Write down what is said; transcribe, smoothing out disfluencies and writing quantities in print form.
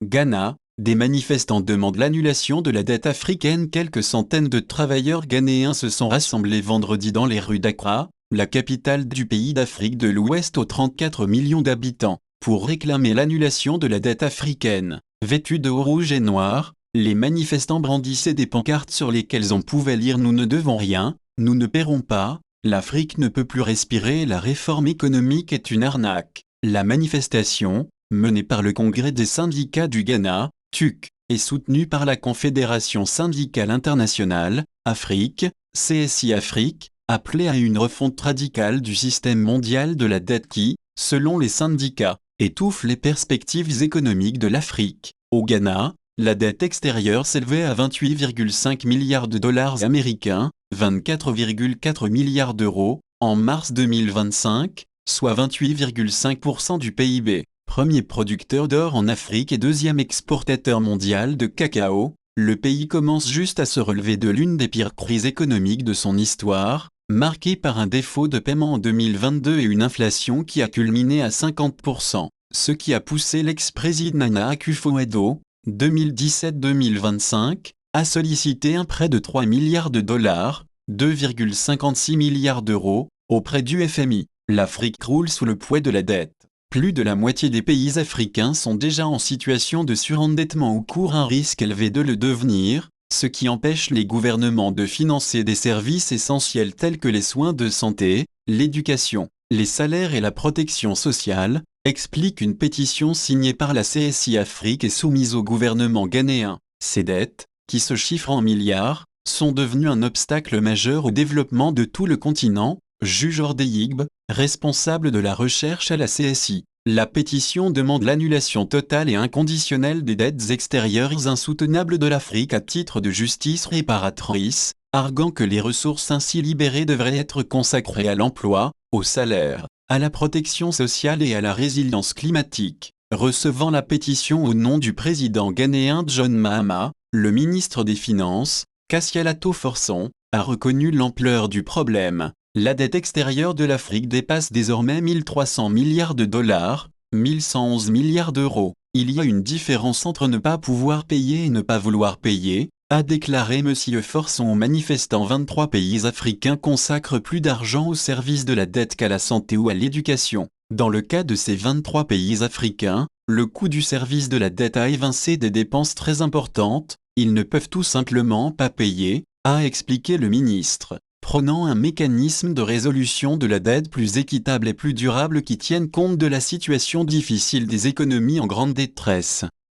Ghana, des manifestants demandent l'annulation de la dette africaine. Quelques centaines de travailleurs ghanéens se sont rassemblés vendredi dans les rues d'Accra, la capitale du pays d'Afrique de l'Ouest aux 34 millions d'habitants, pour réclamer l'annulation de la dette africaine. Vêtus de rouge et noir, les manifestants brandissaient des pancartes sur lesquelles on pouvait lire « Nous ne devons rien, nous ne paierons pas, l'Afrique ne peut plus respirer, la réforme économique est une arnaque ». La manifestation, menée par le Congrès des syndicats du Ghana, TUC, est soutenue par la Confédération syndicale internationale, Afrique, CSI Afrique, appelée à une refonte radicale du système mondial de la dette qui, selon les syndicats, étouffe les perspectives économiques de l'Afrique. Au Ghana, la dette extérieure s'élevait à 28,5 milliards de dollars américains, 24,4 milliards d'euros, en mars 2025, soit 28,5% du PIB. Premier producteur d'or en Afrique et deuxième exportateur mondial de cacao, le pays commence juste à se relever de l'une des pires crises économiques de son histoire, marquée par un défaut de paiement en 2022 et une inflation qui a culminé à 50%, ce qui a poussé l'ex-président Nana Akufo-Addo, 2017-2025, à solliciter un prêt de 3 milliards de dollars, 2,56 milliards d'euros, auprès du FMI. L'Afrique croule sous le poids de la dette. Plus de la moitié des pays africains sont déjà en situation de surendettement ou courent un risque élevé de le devenir, ce qui empêche les gouvernements de financer des services essentiels tels que les soins de santé, l'éducation, les salaires et la protection sociale, explique une pétition signée par la CSI Afrique et soumise au gouvernement ghanéen. Ces dettes, qui se chiffrent en milliards, sont devenues un obstacle majeur au développement de tout le continent, juge Ordeyigbe, responsable de la recherche à la CSI. La pétition demande l'annulation totale et inconditionnelle des dettes extérieures insoutenables de l'Afrique à titre de justice réparatrice, arguant que les ressources ainsi libérées devraient être consacrées à l'emploi, au salaire, à la protection sociale et à la résilience climatique. Recevant la pétition au nom du président ghanéen John Mahama, le ministre des Finances, Kassialato Forson, a reconnu l'ampleur du problème. La dette extérieure de l'Afrique dépasse désormais 1 300 milliards de dollars, 1 111 milliards d'euros. Il y a une différence entre ne pas pouvoir payer et ne pas vouloir payer, a déclaré M. Forson aux manifestants. 23 pays africains consacrent plus d'argent au service de la dette qu'à la santé ou à l'éducation. Dans le cas de ces 23 pays africains, le coût du service de la dette a évincé des dépenses très importantes, ils ne peuvent tout simplement pas payer, a expliqué le ministre, prônant un mécanisme de résolution de la dette plus équitable et plus durable qui tienne compte de la situation difficile des économies en grande détresse.